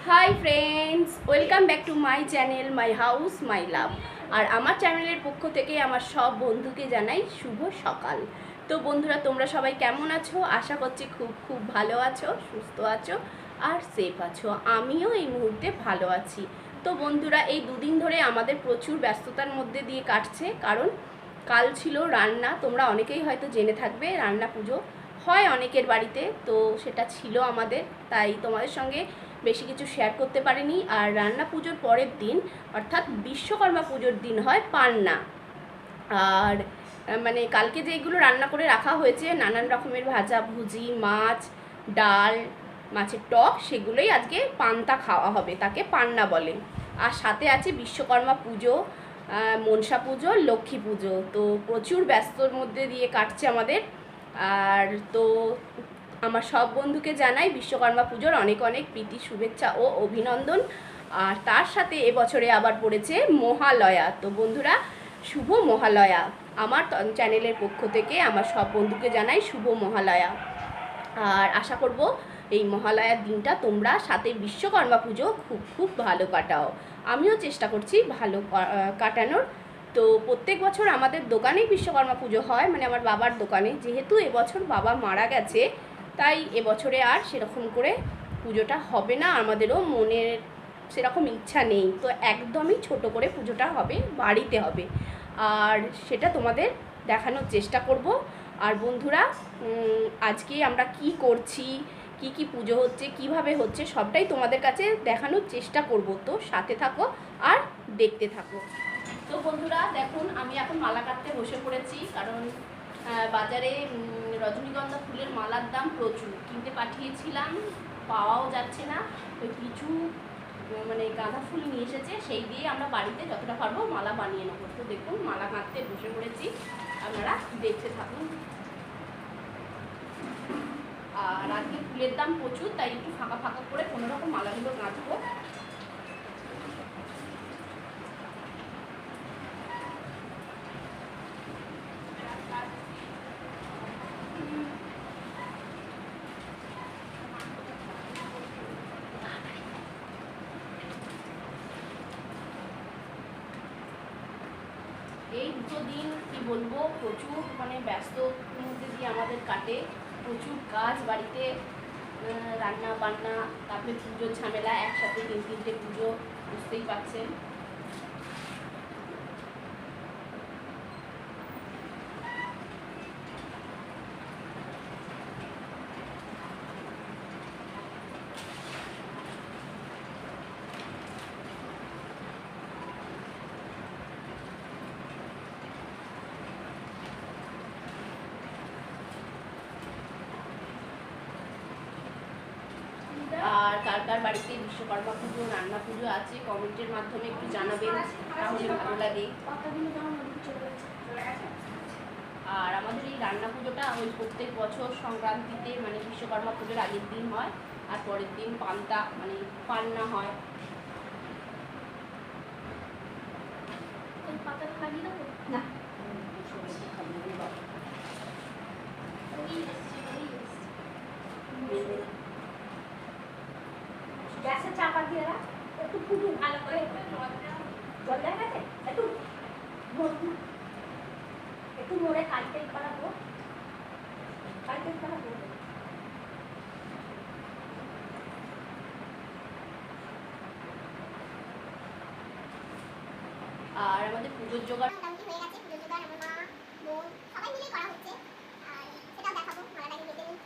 High friends, welcome back to my channel my house my love. আর আমার চ্যানেলের পক্ষ থেকে আমার সব বন্ধুকে জানাই শুভ সকাল। তো বন্ধুরা, তোমরা সবাই কেমন আছো? আশা করছি খুব খুব ভালো আছো, সুস্থ আছো আর সেফ আছো। আমিও এই মুহূর্তে ভালো আছি। তো বন্ধুরা, এই দুদিন ধরে আমাদের প্রচুর ব্যস্ততার মধ্যে দিয়ে কাটছে, কারণ কাল ছিল রান্না। তোমরা অনেকেই হয়তো জেনে থাকবে, রান্না পুজো হয় অনেকের বাড়িতে, তো সেটা ছিল আমাদের। তাই তোমাদের সঙ্গে বেশি কিছু শেয়ার করতে পারিনি। আর রান্না পুজোর পরের দিন, অর্থাৎ বিশ্বকর্মা পুজোর দিন, হয় পান্না। আর মানে কালকে যেগুলো রান্না করে রাখা হয়েছে, নানান রকমের ভাজা ভুজি, মাছ, ডাল, মাছের টক, সেগুলোই আজকে পান্তা খাওয়া হবে, তাকে পান্না বলে। আর সাথে আছে বিশ্বকর্মা পুজো, মনসা পুজো, লক্ষ্মী পুজো। তো প্রচুর ব্যস্তর মধ্যে দিয়ে কাটছে আমাদের। আর তো আমার সব বন্ধুকে জানাই বিশ্বকর্মা পুজোর অনেক অনেক প্রীতি, শুভেচ্ছা ও অভিনন্দন। আর তার সাথে এবছরে আবার পড়েছে মহালয়া। তো বন্ধুরা, শুভ মহালয়া। আমার চ্যানেলের পক্ষ থেকে আমার সব বন্ধুকে জানাই শুভ মহালয়া। আর আশা করব এই মহালয়ার দিনটা তোমরা সাথে বিশ্বকর্মা পুজো খুব খুব ভালো কাটাও। আমিও চেষ্টা করছি ভালো কাটানোর। তো প্রত্যেক বছর আমাদের দোকানেই বিশ্বকর্মা পুজো হয়, মানে আমার বাবার দোকানে। যেহেতু এবছর বাবা মারা গেছে, তাই এবছরে আর সেরকম করে পুজোটা হবে না, আমাদেরও মনের সেরকম ইচ্ছা নেই। তো একদমই ছোট করে পুজোটা হবে, বাড়িতে হবে। আর সেটা তোমাদের দেখানোর চেষ্টা করব। আর বন্ধুরা, আজকে আমরা কি করছি, কি কি পুজো হচ্ছে, কিভাবে হচ্ছে, সবটাই তোমাদের কাছে দেখানোর চেষ্টা করব। তো সাথে থাকো আর দেখতে থাকো। তো বন্ধুরা দেখুন, আমি এখন মালা কাটতে বসে পড়েছি, কারণ বাজারে রজনীগন্ধা ফুলের মালার দাম প্রচুর। কিনতে পাঠিয়েছিলাম, পাওয়াও যাচ্ছে না। ওই কিছু মানে গাঁদা ফুল নিয়ে এসেছে, সেই দিয়ে আমরা বাড়িতে যতটা পারবো মালা বানিয়ে নেবো। তো দেখুন, মালা কাটতে বসে পড়েছি, আপনারা দেখতে থাকুন। আর আজকে ফুলের দাম প্রচুর, তাই একটু ফাঁকা ফাঁকা করে কোনোরকম মালাগুলো গাঁথবো। এই দুটো দিন কি বলবো, প্রচুর মানে ব্যস্ত মধ্যে দিয়ে আমাদের কাটে। প্রচুর কাজ বাড়িতে, রান্না বান্না, তারপরে পুজোর ঝামেলা, একসাথে তিনটে পুজো, বুঝতেই পারছেন। আর কার কার বাড়িতে বিশ্বকর্মা পুজো, রান্না পুজো আছে, কমেন্টের মাধ্যমে একটু জানাবেন, তাহলে ভালো লাগে। আর আমাদের এই রান্না পুজোটা ওই প্রত্যেক বছর সংক্রান্তিতে, মানে বিশ্বকর্মা পুজোর আগের দিন হয়, আর পরের দিন পান্তা মানে পান্না হয়। না, গ্যাসের চাপা দিয়ে একটু ফুটু ভালো করে, জল দেওয়া গেছে একটু একটু নড়ে কালকে বানাবো, কালকে বানাবো। আর আমাদের পুজোর জোগাড় মোটামুটি হয়ে গেছে। পুজোর জোগাড় আমার মা, বোন সবাই মিলে করা হচ্ছে। আর সেটাও দেখাবো, মালাটাকে বেঁধে নিই।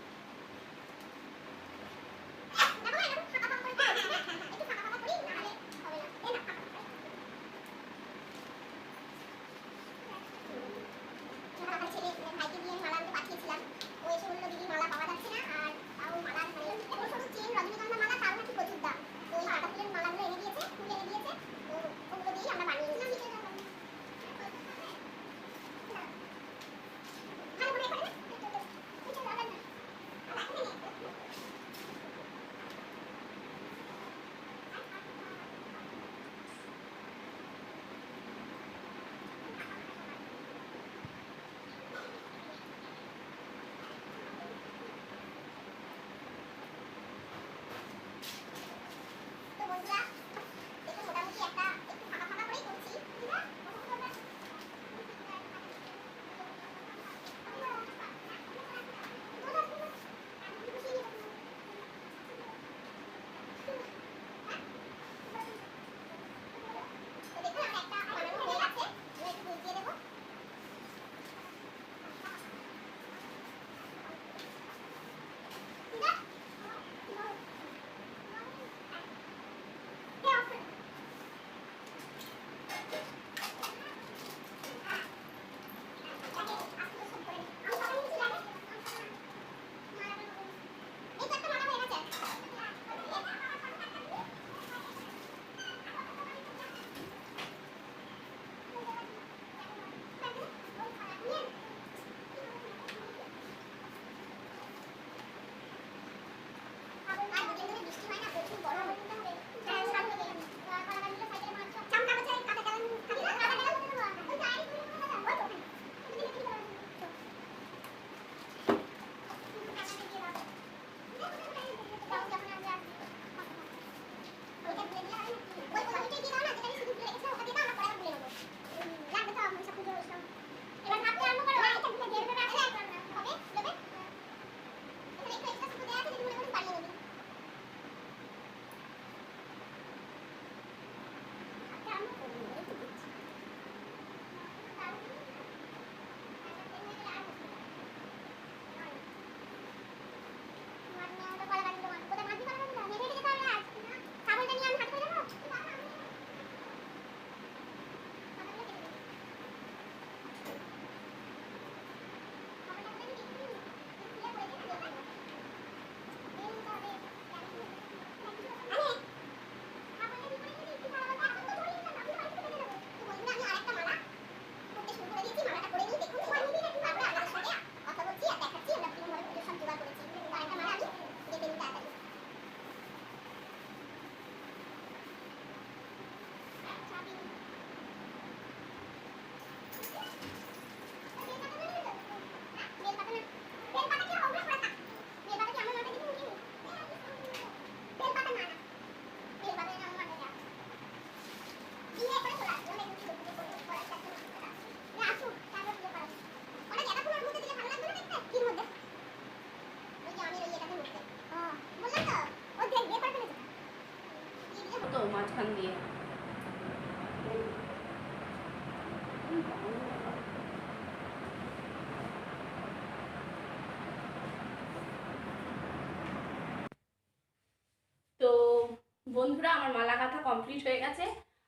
বন্ধুরা, আমার মালা গাঁথা কমপ্লিট হয়ে গেছে।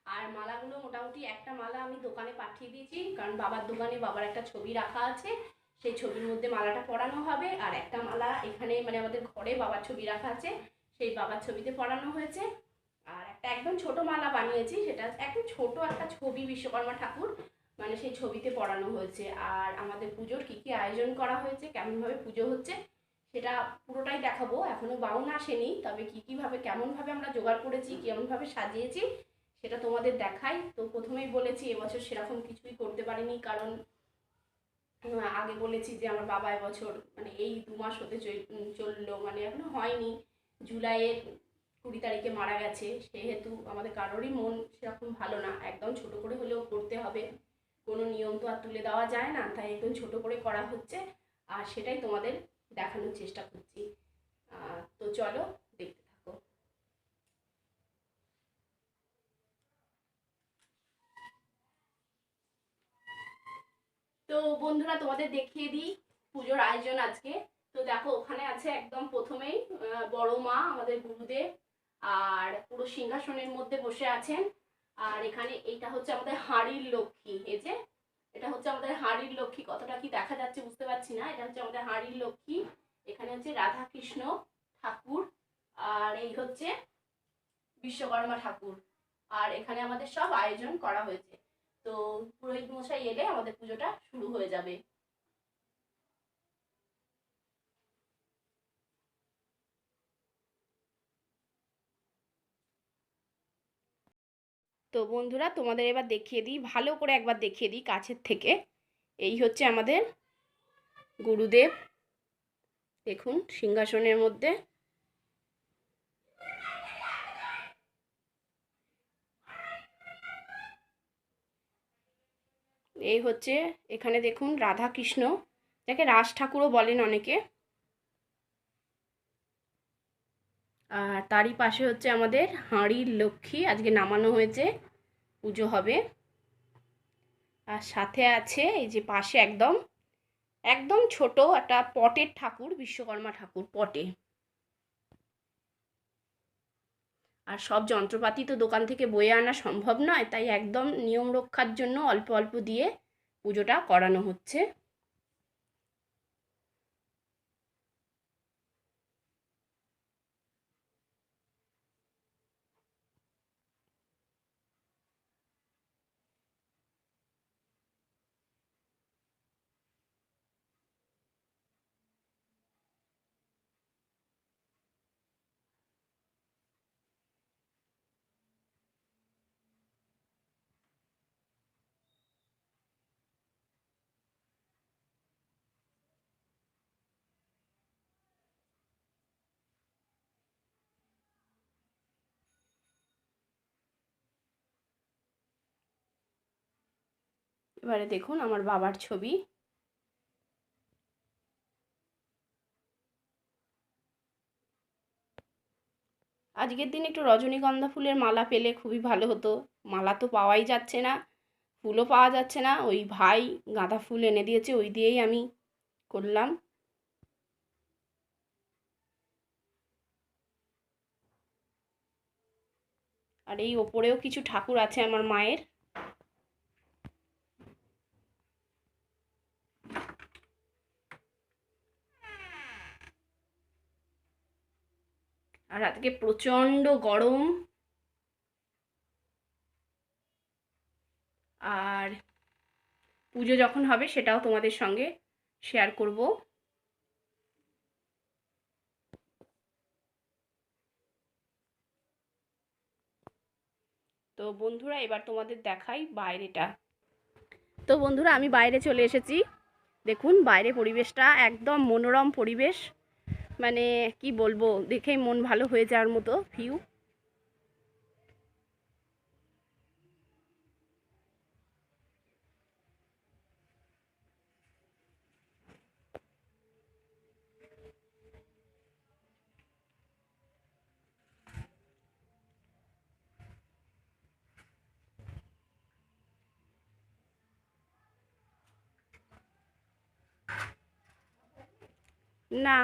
আর মালাগুলো মোটামুটি একটা মালা আমি দোকানে পাঠিয়ে দিয়েছি, কারণ বাবার দোকানে বাবার একটা ছবি রাখা আছে, সেই ছবির মধ্যে মালাটা পরানো হবে। আর একটা মালা এখানে মানে আমাদের ঘরে বাবার ছবি রাখা আছে, সেই বাবার ছবিতে পরানো হয়েছে। আর একটা একদম ছোট মালা বানিয়েছি, সেটা একদম ছোট একটা ছবি বিশ্বকর্মা ঠাকুর, মানে সেই ছবিতে পরানো হয়েছে। আর আমাদের পুজোর কী কী আয়োজন করা হয়েছে, কেমনভাবে পুজো হচ্ছে সেটা পুরোটাই দেখাবো। এখনো বাউন আসেনি, তবে কীভাবে কেমনভাবে আমরা জোগাড় করেছি, কেমনভাবে সাজিয়েছি সেটা তোমাদের দেখাই। তো প্রথমেই বলেছি এবছর সেরকম কিছুই করতে পারিনি, কারণ আগে বলেছি যে আমার বাবা এবছর মানে এই 2 মাস হতে চললো, মানে এখনো হয়নি, জুলাইয়ের 20 তারিখে মারা গেছে। সেহেতু আমাদের কারোরই মন সেরকম ভালো না, একদম ছোট করে হলেও করতে হবে, কোনো নিয়ম তো আর তুলে দেওয়া যায় না, তাই একদম ছোট করে করা হচ্ছে। আর সেটাই তোমাদের দেখানোর চেষ্টা করছি। তো চলো দেখতে থাকো। তো বন্ধুরা, তোমাদের দেখিয়ে দিই পুজোর আয়োজন আজকে। তো দেখো, ওখানে আছে একদম প্রথমেই বড় মা আমাদের গুরুদেব, আর পুরো সিংহাসনের মধ্যে বসে আছেন। আর এখানে এইটা হচ্ছে আমাদের হাঁড়ির লক্ষ্মী, এই যে এটা হচ্ছে আমাদের হাঁড়ির লক্ষ্মী, কতটা কি দেখা যাচ্ছে বুঝতে পারছি না, এটা হচ্ছে আমাদের হাঁড়ির লক্ষ্মী। এখানে হচ্ছে রাধা কৃষ্ণ ঠাকুর, আর এই হচ্ছে বিশ্বকর্মা ঠাকুর। আর এখানে আমাদের সব আয়োজন করা হয়েছে। তো পুরোহিত মশাই এলে আমাদের পুজোটা শুরু হয়ে যাবে। তো বন্ধুরা, তোমাদের এবার দেখিয়ে দিই, ভালো করে একবার দেখিয়ে দিই কাছের থেকে। এই হচ্ছে আমাদের গুরুদেব, দেখুন সিংহাসনের মধ্যে। এই হচ্ছে এখানে দেখুন রাধা কৃষ্ণ, যাকে রাজ ঠাকুরও বলেন অনেকে। আর তারই পাশে হচ্ছে আমাদের হাঁড়ির লক্ষ্মী, আজকে নামানো হয়েছে, পুজো হবে। আর সাথে আছে এই যে পাশে একদম একদম ছোট একটা পটের ঠাকুর, বিশ্বকর্মা ঠাকুর পটে। আর সব যন্ত্রপাতি তো দোকান থেকে বয়ে আনা সম্ভব নয়, তাই একদম নিয়ম রক্ষার জন্য অল্প অল্প দিয়ে পুজোটা করানো হচ্ছে। এবারে দেখুন আমার বাবার ছবি। আজকের দিন একটু রজনীগন্ধা ফুলের মালা পেলে খুবই ভালো হতো, মালা তো পাওয়াই যাচ্ছে না, ফুলও পাওয়া যাচ্ছে না। ওই ভাই গাঁদা ফুল এনে দিয়েছে, ওই দিয়েই আমি করলাম। আর এই ওপরেও কিছু ঠাকুর আছে আমার মায়ের। আর আজকে প্রচণ্ড গরম। আর পুজো যখন হবে সেটাও তোমাদের সঙ্গে শেয়ার করব। তো বন্ধুরা, এবার তোমাদের দেখাই বাইরেটা। তো বন্ধুরা, আমি বাইরে চলে এসেছি, দেখুন বাইরে পরিবেশটা একদম মনোরম পরিবেশ, মানে কি বলবো, দেখেই মন ভালো হয়ে যাওয়ার মতো ভিউ। না,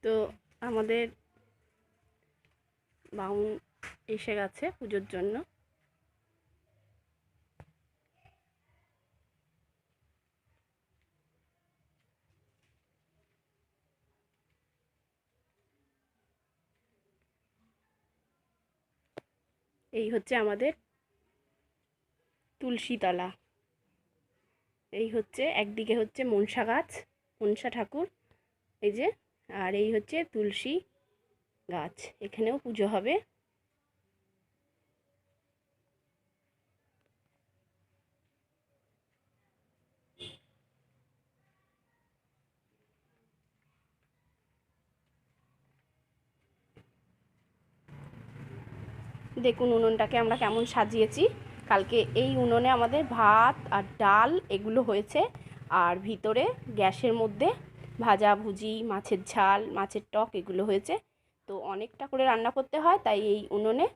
তো আমাদের বাউন এসে গেছে পুজোর জন্য। এই হচ্ছে আমাদের তুলসীতলা। এই হচ্ছে একদিকে হচ্ছে মনসা গাছ, মনসা ঠাকুর এই যে, আর এই হচ্ছে তুলসী গাছ, এখানেও পুজো হবে। দেখুন উনুনটাকে আমরা কেমন সাজিয়েছি। কালকে এই উনুনে আমাদের ভাত আর ডাল এগুলো হয়েছে, আর ভিতরে গ্যাসের মধ্যে ভাজা ভুজি, মাছের ঝাল, মাছের টক এগুলো হয়েছে। তো অনেকটা করে রান্না করতে হয়, তাই এই উনুনে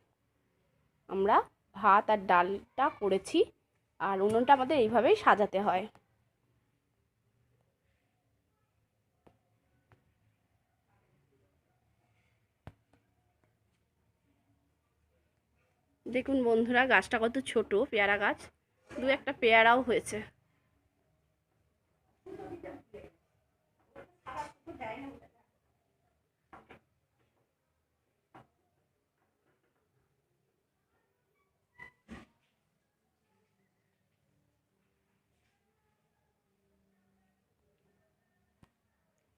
আমরা ভাত আর ডালটা করেছি। আর উনুনটা আমাদের এইভাবেই সাজাতে হয়। দেখুন বন্ধুরা, গাছটা কত ছোট, পেয়ারা গাছ, দু একটা পেয়ারাও হয়েছে।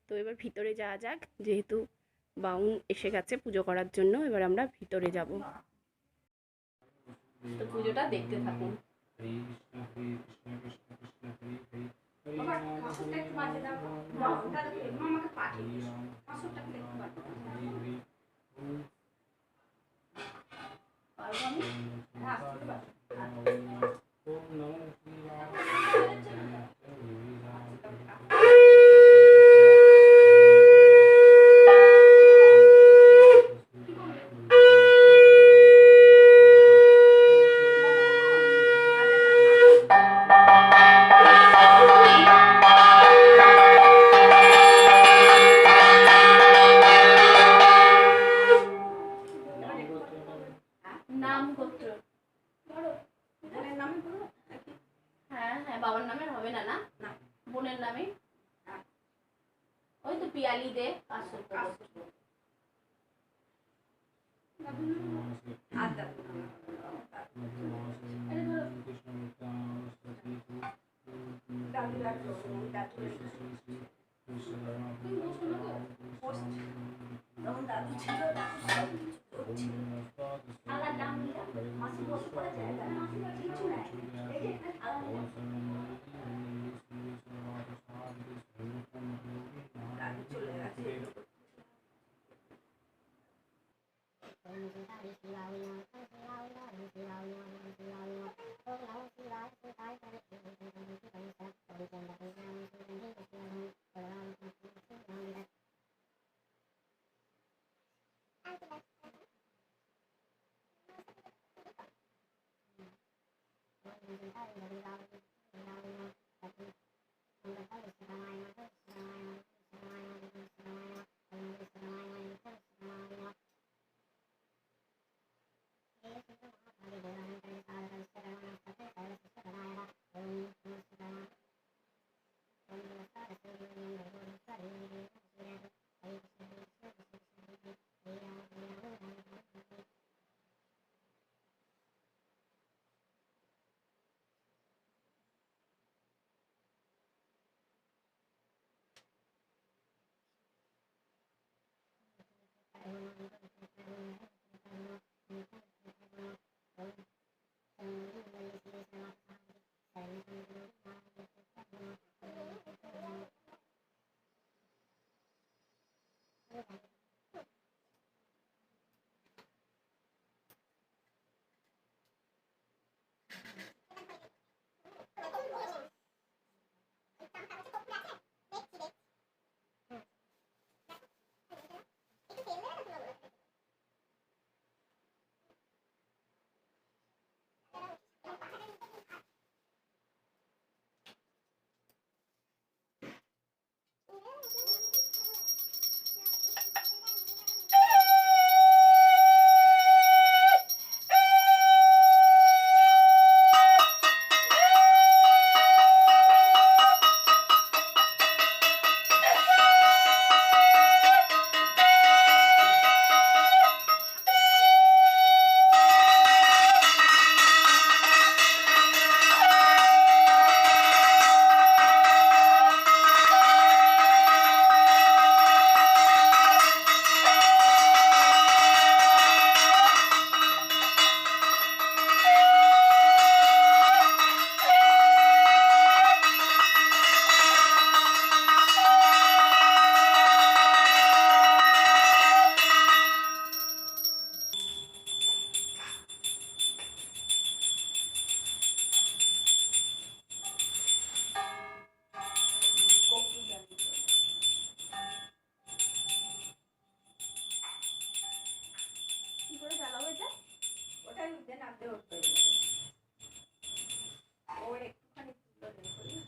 তো এবার ভিতরে যাওয়া যাক, যেহেতু বাউন এসে গেছে পুজো করার জন্য, এবার আমরা ভিতরে যাব। তো পুজোটা দেখতে থাকুন। নাম গোত্র বোনের নামে বলো। হ্যাঁ হ্যাঁ, বাবার নামে হবে না, না না, বোনের নামে। ওই তো পিয়ালি দে দেন আপনি ওর একটুখানি তুলো দেন করুন।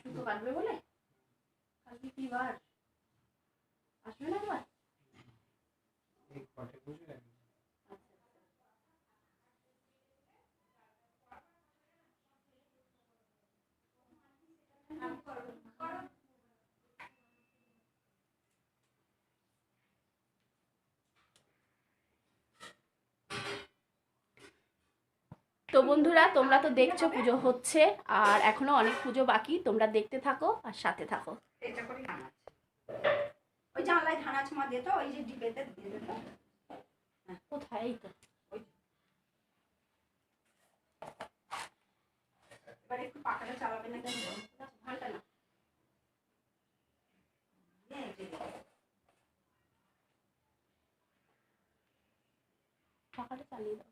সুতো কাটবে বলে কালকে কি বার আসবে না একবার? তো বন্ধুরা, তোমরা তো দেখছো পুজো হচ্ছে, আর এখনো অনেক পুজো বাকি। তোমরা দেখতে থাকো আর সাথে থাকো। এটা করে ধান আছে, ওই জানলায় ধান আছে মা, দিয়ে তো ওই যে ডিবেতে দিয়ে দেবো। কোথায়? এই তো। এবার একটু পাকাটা চালাবে না কেন? ঘন্টা না, পাখাটা চালিয়ে দাও।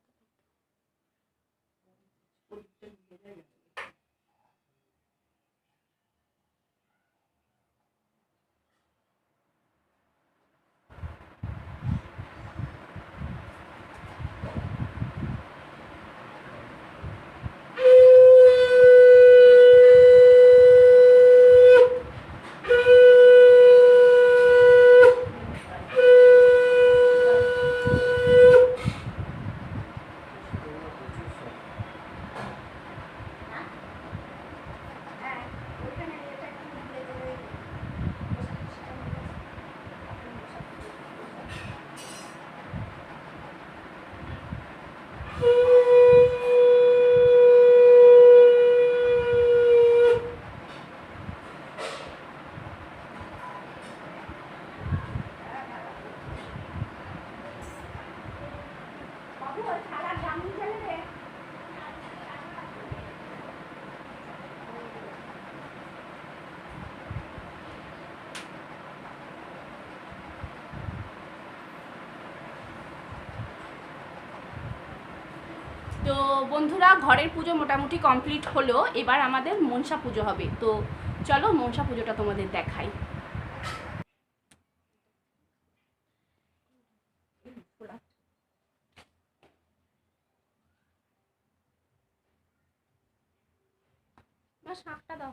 তো বন্ধুরা, ঘরের পুজো মোটামুটি কমপ্লিট হলো। এবার আমাদের মনসা পুজো হবে। তো চলো মনসা পুজোটা তোমাদের দেখাই। শাকটা দাও।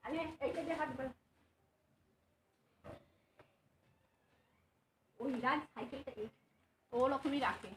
আরে এইটা যে হাঁটবে ওই রাজ সাইকেলটা ও রকমই রাখে।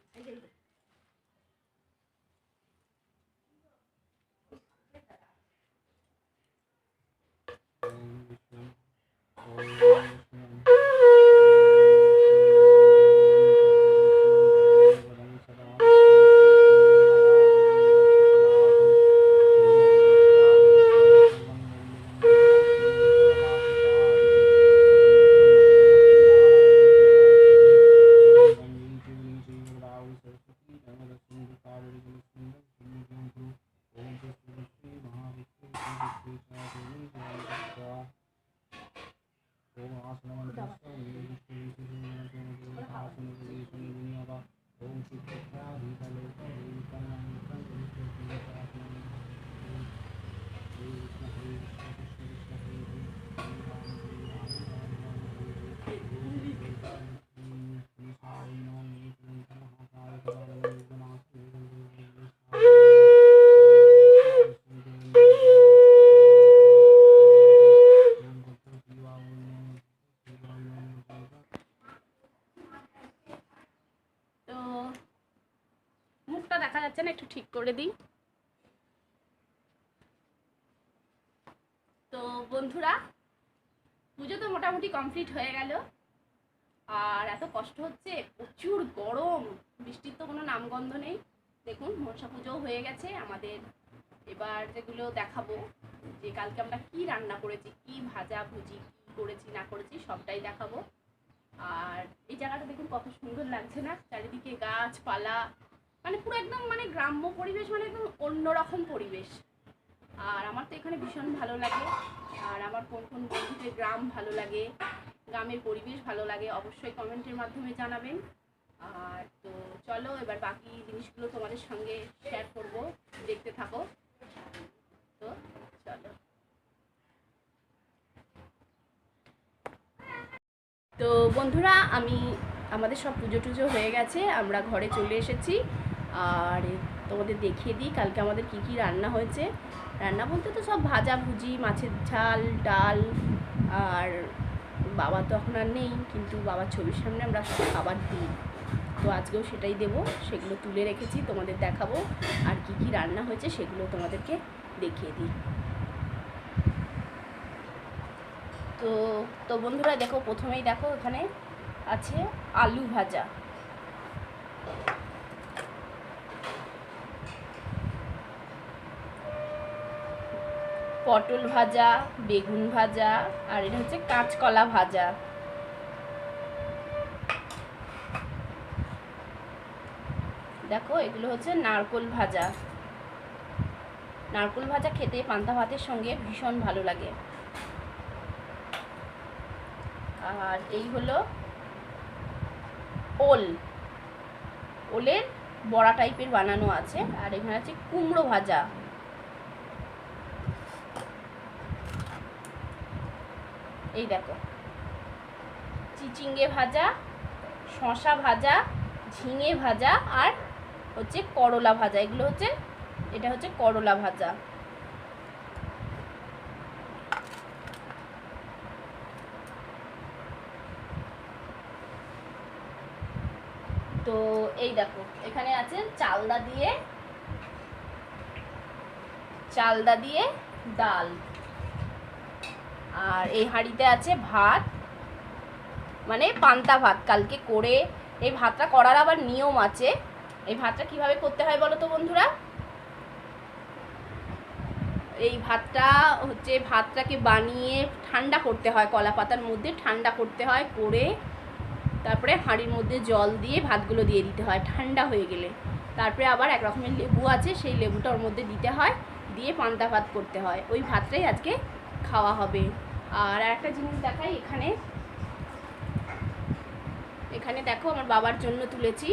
দেখা যাচ্ছে না, একটু ঠিক করে দিই। তো বন্ধুরা, পুজো তো মোটামুটি কমপ্লিট হয়ে গেল। আর এত কষ্ট হচ্ছে, প্রচুর গরম, বৃষ্টির তো কোনো নামগন্ধ নেই। দেখুন মনসা পুজোও হয়ে গেছে আমাদের। এবার যেগুলো দেখাবো, যে কালকে আমরা কি রান্না করেছি, কি ভাজা ভুজি কি করেছি না করেছি সবটাই দেখাবো। আর এই জায়গাটা দেখুন কত সুন্দর লাগছে না, চারিদিকে গাছপালা, মানে পুরো একদম মানে গ্রাম্য পরিবেশ, মানে একদম অন্যরকম পরিবেশ। আর আমার তো এখানে ভীষণ ভালো লাগে। আর আমার কোন কোন বন্ধুদের গ্রাম ভালো লাগে, গ্রামের পরিবেশ ভালো লাগে, অবশ্যই কমেন্টের মাধ্যমে জানাবেন। আর তো চলো এবার বাকি জিনিসগুলো তোমাদের সঙ্গে শেয়ার করব, দেখতে থাকো। তো চলো। তো বন্ধুরা, আমি আমাদের সব পুজো টুজো হয়ে গেছে, আমরা ঘরে চলে এসেছি। আর তোমাদের দেখিয়ে দিই কালকে আমাদের কি কি রান্না হয়েছে। রান্না বলতে তো সব ভাজাভুজি, মাছের ঝাল, ডাল। আর বাবা তো এখন আর নেই, কিন্তু বাবার ছবির সামনে আমরা সব খাবার দিই, তো আজকেও সেটাই দেব। সেগুলো তুলে রেখেছি, তোমাদের দেখাবো। আর কি কি রান্না হয়েছে সেগুলো তোমাদেরকে দেখিয়ে দিই। তো তো বন্ধুরা দেখো, প্রথমেই দেখো এখানে আছে আলু ভাজা, পটল ভাজা, বেগুন ভাজা, আর এটা হচ্ছে কাঁচকলা ভাজা। দেখো এগুলো হচ্ছে নারকোল ভাজা। নারকোল ভাজা খেতে পান্তা ভাতের সঙ্গে ভীষণ ভালো লাগে। আর এই হলো ওলের বড়া টাইপের বানানো আছে। আর এখানে আছে কুমড়ো ভাজা। এই দেখো চিচিঙ্গে ভাজা, শসা ভাজা, ঝিঙে ভাজা, আর হচ্ছে করলা ভাজা। এটা হচ্ছে করলা ভাজা। তো এই দেখো এখানে আছে চালদা দিয়ে ডাল। আর এই হাঁড়িতে আছে ভাত, মানে পান্তা ভাত কালকে করে। এই ভাতটা করার আবার নিয়ম আছে। এই ভাতটা কিভাবে করতে হয় বলো তো বন্ধুরা? এই ভাতটাকে বানিয়ে ঠান্ডা করতে হয়, কলা পাতার মধ্যে ঠান্ডা করতে হয়, করে তারপরে হাঁড়ির মধ্যে জল দিয়ে ভাতগুলো দিয়ে দিতে হয় ঠান্ডা হয়ে গেলে। তারপরে আবার এক রকমের লেবু আছে, সেই লেবুটা ওর মধ্যে দিতে হয়, দিয়ে পান্তা ভাত করতে হয়। ওই ভাতটাই আজকে খাওয়া হবে। আর একটা জিনিস দেখাই, এখানে দেখো আমার বাবার জন্য তুলেছি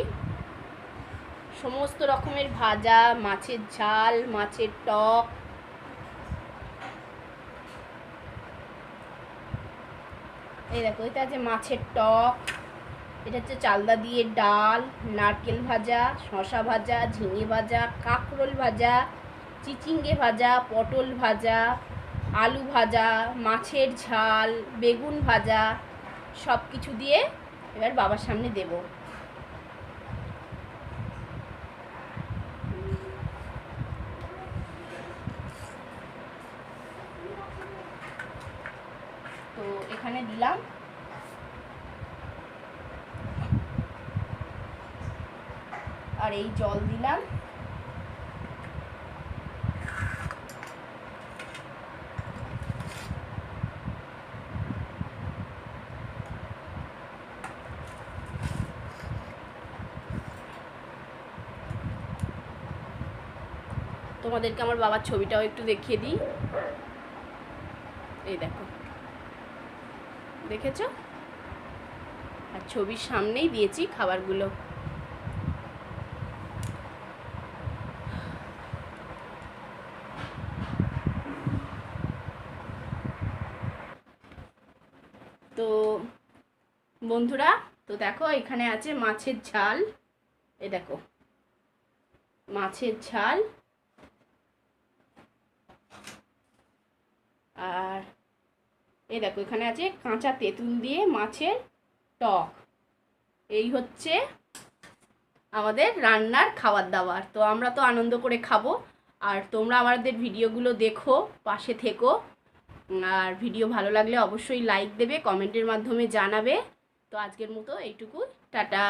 সমস্ত রকমের ভাজা, মাছের ঝাল, মাছের টক। এই দেখো এটা আছে মাছের টক, এটা হচ্ছে চালদা দিয়ে ডাল, নারকেল ভাজা, শসা ভাজা, ঝিঙে ভাজা, কাঁকরোল ভাজা, চিচিঙ্গে ভাজা, পটল ভাজা, আলু ভাজা, মাছের ঝাল, বেগুন ভাজা, সব কিছু দিয়ে এবার বাবার সামনে দেব। তো এখানে দিলাম। আর এই জল দিলাম। তোমাদেরকে আমার বাবার ছবিটাও একটু দেখিয়ে দিই। এই দেখো, দেখেছো? আর ছবির সামনেই দিয়েছি খাবারগুলো। তো বন্ধুরা, তো দেখো এখানে আছে মাছের ঝাল। এই দেখো মাছের ঝাল। আর এই দেখো এখানে আছে কাঁচা তেঁতুল দিয়ে মাছের টক। এই হচ্ছে আমাদের রান্নার খাবার দাবার। তো আমরা তো আনন্দ করে খাবো, আর তোমরা আমাদের ভিডিওগুলো দেখো, পাশে থেকো। আর ভিডিও ভালো লাগলে অবশ্যই লাইক দেবে, কমেন্টের মাধ্যমে জানাবে। তো আজকের মতো এইটুকু, টাটা।